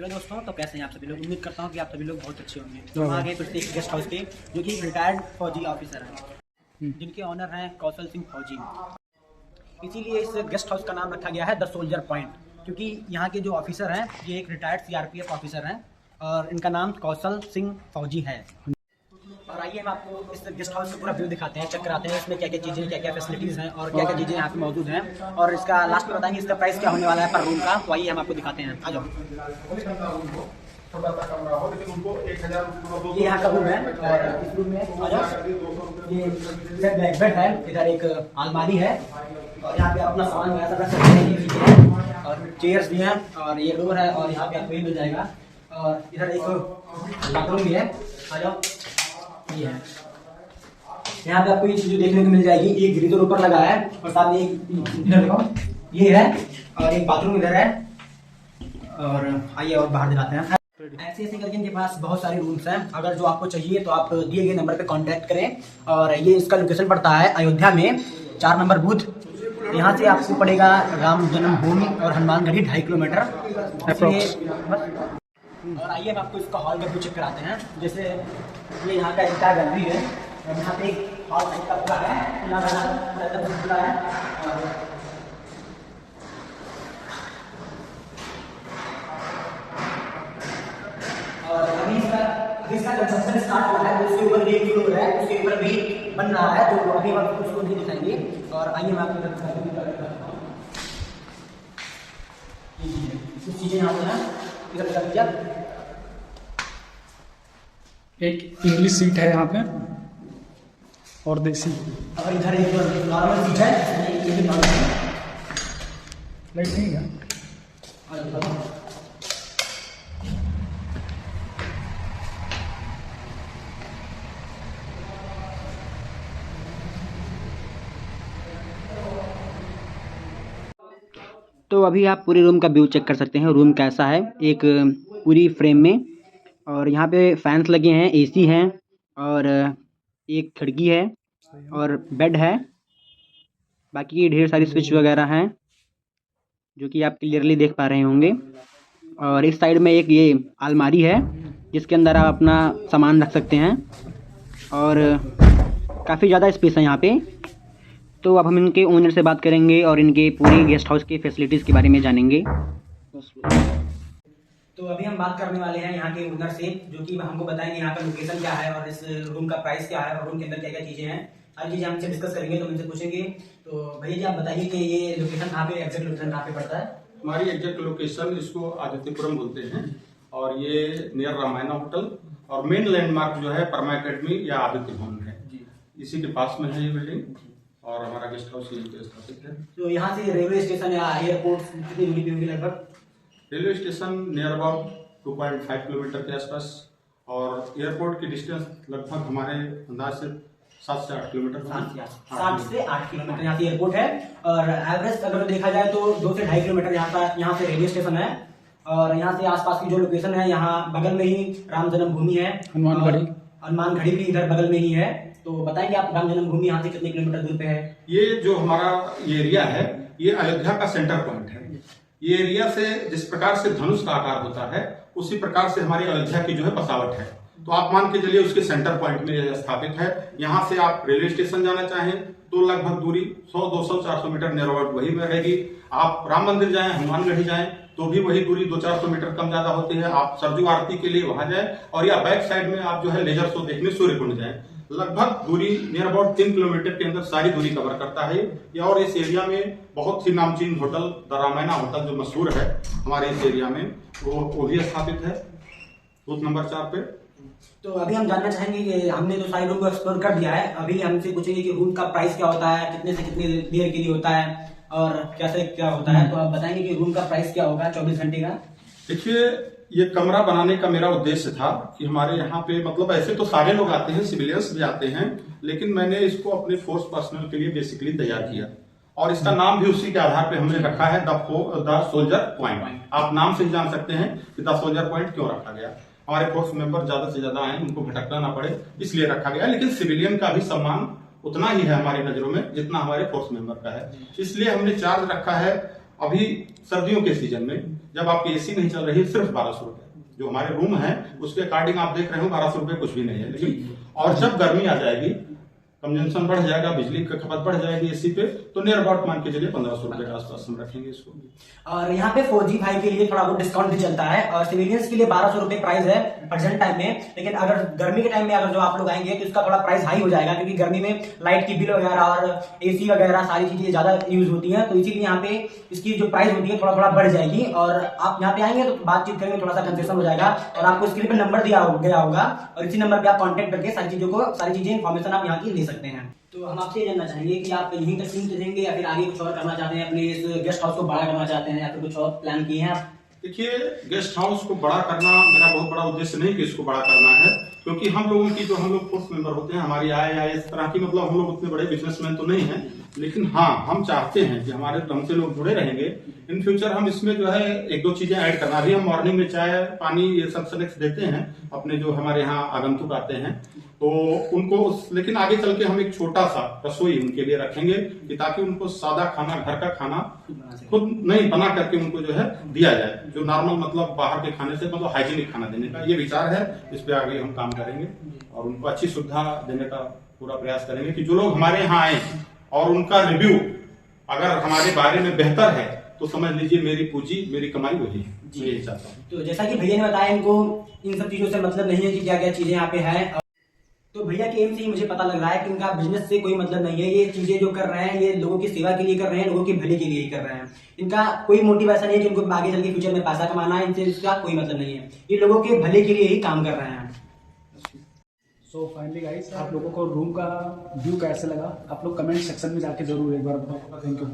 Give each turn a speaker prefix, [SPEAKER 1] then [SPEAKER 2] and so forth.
[SPEAKER 1] Hello दोस्तों, तो कैसे हैं आप सभी लोग। उम्मीद करता हूँ कि आप सभी लोग बहुत अच्छे होंगे। तो हम आ गए फिर से एक गेस्ट हाउस पे, जो कि रिटायर्ड फौजी ऑफिसर हैं, जिनके ऑनर हैं कौशल सिंह फौजी। इसीलिए इस गेस्ट हाउस का नाम रखा गया है द सोल्जर पॉइंट, क्योंकि यहाँ के जो ऑफिसर हैं ये एक रिटायर्ड सीआरपीएफ ऑफिसर हैं और इनका नाम कौशल सिंह फौजी है। और आइए हम आपको इस गेस्ट हाउस का पूरा व्यू दिखाते हैं, चेक कराते हैं इसमें क्या क्या चीज़ें, क्या क्या फैसिलिटीज़ हैं और क्या क्या चीज़ें यहाँ पे मौजूद हैं, और इसका लास्ट में बताएंगे इसका प्राइस क्या होने वाला है पर रूम का। तो आइए हम आपको दिखाते हैं, आ जाओ। ये यहाँ का रूम है और इस रूम में आ जाओ। ये ब्लैक बेड है, इधर एक अलमारी है और यहाँ पे अपना सामान वगैरह रख सकते हैं, ये चीज़ें हैं और चेयर्स भी हैं और ये डोर है और यहाँ पे आपको ये मिल जाएगा। और इधर एक बाथरूम भी है, आ जाओ। ये है, यहाँ पे आपको ये चीजें देखने को मिल जाएगी। एक ग्रीजर ऊपर लगा है और साथ में एक इधर देखो ये है और एक बाथरूम इधर है। और आइए और बाहर दिखाते हैं। ऐसे ऐसे करके इनके पास बहुत सारे रूम्स हैं। अगर जो आपको चाहिए तो आप दिए गए नंबर पे कांटेक्ट करें। और ये इसका लोकेशन पड़ता है अयोध्या में 4 नंबर बूथ। यहाँ से आपको पड़ेगा राम जन्मभूमि और हनुमानगढ़ी 2.5 किलोमीटर। और आइए हम आपको इसका हॉल का व्यू चेक कराते हैं। जैसे ये यहाँ का एक गैलरी है और यहाँ पे एक हॉल टाइप का पूरा है, खुला है। और अभी इसका कंस्ट्रक्शन स्टार्ट हुआ है, उसके ऊपर एक फ्लोर है, उसके ऊपर भी बन रहा है, तो अभी हम उसको नहीं दिखाएंगे। और आइए मैं आपको कुछ चीज़ें यहाँ पे हैं, इधर
[SPEAKER 2] एक इंग्लिश सीट है यहाँ पे और देसी।
[SPEAKER 1] और इधर एक नॉर्मल सीट है, ये भी नॉर्मल है।
[SPEAKER 2] लाइट नहीं है।
[SPEAKER 1] तो अभी आप पूरे रूम का व्यू चेक कर सकते हैं। रूम कैसा है, एक पूरी फ्रेम में, और यहाँ पे फैंस लगे हैं, एसी हैं और एक खिड़की है और बेड है। बाकी ढेर सारी स्विच वगैरह हैं जो कि आप क्लियरली देख पा रहे होंगे। और इस साइड में एक ये अलमारी है जिसके अंदर आप अपना सामान रख सकते हैं और काफ़ी ज़्यादा स्पेस है यहाँ पे। तो अब हम इनके ओनर से बात करेंगे और इनके पूरी गेस्ट हाउस की फैसिलिटीज़ के बारे में जानेंगे। तो अभी हम बात करने वाले हैं यहाँ के ओनर से, जो कि हमको बताएंगे यहाँ का लोकेशन क्या है और इस रूम का प्राइस क्या है और रूम के अंदर क्या क्या चीज़ें हैं। हर चीज़ें हमसे डिस्कस करेंगे, तो उनसे पूछेंगे। तो भैया जी आप बताइए कि ये लोकेशन कहाँ पे, एग्जैक्ट लोकेशन कहाँ पे पड़ता है।
[SPEAKER 3] हमारी एग्जैक्ट लोकेशन इसको आदित्यपुरम बोलते हैं और ये नियर रामायणा होटल और मेन लैंडमार्क जो है परमा अकेडमी या आदित्य भवन है, इसी के पास में है ये बिल्डिंग और हमारा गेस्ट हाउस यहीं पे स्थापित है।
[SPEAKER 1] तो यहाँ से रेलवे स्टेशन या एयरपोर्ट कितनी दूरी पे होगी लगभग।
[SPEAKER 3] Railway station near about 2.5 kilometre के आसपास और एयरपोर्ट की डिस्टेंस लगभग हमारे अंदाज से 7 से 8 किलोमीटर।
[SPEAKER 1] 7 से 8 किलोमीटर यहाँ से एयरपोर्ट है। और एवरेज अगर देखा जाए तो 2 से 2.5 किलोमीटर यहाँ से रेलवे स्टेशन है। और यहाँ से आसपास की जो लोकेशन है, यहाँ बगल में ही राम जन्मभूमि है, हनुमानगढ़ी भी इधर बगल में ही है। तो बताएंगे आप राम जन्मभूमि यहाँ से कितने किलोमीटर दूर पे है।
[SPEAKER 3] ये जो हमारा एरिया है ये अयोध्या का सेंटर पॉइंट है। ये एरिया से जिस प्रकार से धनुष का आकार होता है उसी प्रकार से हमारी अयोध्या की जो है बसावट है। तो आप मान के चलिए उसके सेंटर पॉइंट में स्थापित है। यहाँ से आप रेलवे स्टेशन जाना चाहें तो लगभग दूरी 100, 200, 400 मीटर नियर अबाउट वही में रहेगी। आप राम मंदिर जाएं, हनुमानगढ़ी जाएं तो भी वही दूरी 200-400 मीटर कम ज्यादा होती है। आप सरजू आरती के लिए वहां जाएं और या बैक साइड में आप जो है लेजर शो देखने सूर्य कुंड जाएं। लगभग दूरी नियर अबाउट 3 किलोमीटर के अंदर सारी दूरी कवर करता है ये। और इस एरिया में बहुत ही नामचीन होटल द रामायणा होटल जो मशहूर है हमारे इस एरिया में, वो भी स्थापित है बूथ नंबर 4 पे।
[SPEAKER 1] तो अभी हम जानना चाहेंगे कि हमने तो सारे रूम को एक्सप्लोर कर दिया है, अभी हमसे पूछेंगे कि रूम का प्राइस क्या होता है, कितने से कितनी देर के लिए होता है और कैसे क्या होता है। तो आप बताएंगे कि रूम का प्राइस क्या होगा 24 घंटे का।
[SPEAKER 3] देखिए, ये कमरा बनाने का मेरा उद्देश्य था कि हमारे यहाँ पे मतलब ऐसे तो सारे लोग आते हैं, सिविलियंस भी आते हैं, लेकिन मैंने इसको अपने फोर्स पर्सनल के लिए बेसिकली तैयार किया और इसका नाम भी उसी के आधार पे हमने रखा है द सोल्जर पॉइंट। आप नाम से ही जान सकते हैं कि द सोल्जर पॉइंट क्यों रखा गया। हमारे फोर्स मेंबर ज्यादा से ज्यादा आए, उनको भटकना ना पड़े इसलिए रखा गया। लेकिन सिविलियन का भी सम्मान उतना ही है हमारी नजरों में जितना हमारे फोर्स मेंबर का है, इसलिए हमने चार्ज रखा है अभी सर्दियों के सीजन में जब आपकी एसी नहीं चल रही, सिर्फ 1200 रुपए जो हमारे रूम है उसके अकॉर्डिंग आप देख रहे हो 1200 रुपए कुछ भी नहीं है। लेकिन और जब गर्मी आ जाएगी, कंजम्पशन बढ़ जाएगा, बिजली की खपत बढ़ जाएगी एसी पे, तो नियर अबाउट मान के चलिए 1500 रुपए के आसपास हम रखेंगे इसको।
[SPEAKER 1] और यहाँ पे फौजी भाई के लिए थोड़ा बहुत डिस्काउंट भी चलता है और सिविलियंस के लिए 1200 रुपए प्राइस है प्रेजेंट टाइम में। लेकिन अगर गर्मी के टाइम में अगर जो आप लोग आएंगे तो इसका थोड़ा प्राइस हाई हो जाएगा, क्योंकि गर्मी में लाइट की बिल वगैरह और एसी वगैरह सारी चीजें ज्यादा यूज होती है, तो इसीलिए यहाँ पे इसकी जो प्राइस होती है थोड़ा थोड़ा बढ़ जाएगी। और आप यहाँ पे आएंगे तो बातचीत करेंगे, थोड़ा सा कंसेशन हो जाएगा। और आपको स्क्रीन पे नंबर दिया गया होगा और इसी नंबर पे आप कॉन्टेक्ट करके सारी चीजें इन्फॉर्मेशन आप यहाँ की ले सकते हैं। तो हम आपसे ये जानना चाहेंगे कि आप यहीं तक सीमित रहेंगे या फिर आगे कुछ और करना चाहते हैं, अपने इस गेस्ट हाउस को बड़ा करना चाहते हैं या फिर कुछ और प्लान किए हैं आप?
[SPEAKER 3] देखिए, गेस्ट हाउस को बड़ा करना मेरा बहुत बड़ा उद्देश्य नहीं कि इसको बड़ा करना है, क्योंकि हम लोगों की जो हम लोग फोर्स मेंबर होते हैं, हमारी आय या इस तरह की मतलब हम लोग उतने बड़े बिजनेसमैन तो नहीं हैं, लेकिन हाँ हम चाहते हैं कि हमारे हमसे लोग जुड़े रहेंगे। इन फ्यूचर हम इसमें जो है एक दो चीजें ऐड करना भी, हम मॉर्निंग में चाय पानी ये सब स्नैक्स देते हैं अपने जो हमारे यहाँ आगंतुक आते हैं, तो उनको लेकिन आगे चल के हम एक छोटा सा रसोई उनके लिए रखेंगे कि ताकि उनको सादा खाना, घर का खाना खुद नहीं बना करके उनको जो है दिया जाए, जो नॉर्मल मतलब बाहर के खाने से मतलब हाइजीनिक खाना देने का ये विचार है। इस पे आगे हम काम करेंगे और उनको अच्छी सुविधा देने का पूरा प्रयास करेंगे कि जो लोग हमारे यहाँ आए और उनका रिव्यू अगर हमारे बारे में बेहतर है तो समझ लीजिए मेरी पूंजी, मेरी कमाई वही है। यही चाहता हूँ।
[SPEAKER 1] तो जैसा कि भैया ने बताया, इनको इन सब चीजों से मतलब नहीं है कि क्या क्या चीजें यहाँ पे है। तो भैया के एम से ही मुझे पता लग रहा है कि इनका बिजनेस से कोई मतलब नहीं है। ये चीजें जो कर रहे हैं ये लोगों की सेवा के लिए कर रहे हैं, लोगों के भले के लिए ही कर रहे हैं। इनका कोई मोटिव ऐसा नहीं है कि उनको आगे चल के फ्यूचर में पैसा कमाना है, इनसे इसका कोई मतलब नहीं है। ये लोगों के भले के लिए ही काम कर रहे हैं।
[SPEAKER 2] सो फाइनली गाइस, आप लोगों को रूम का व्यू कैसे लगा आप लोग कमेंट सेक्शन में जाके जरूर एक बार बताओ। Thank you.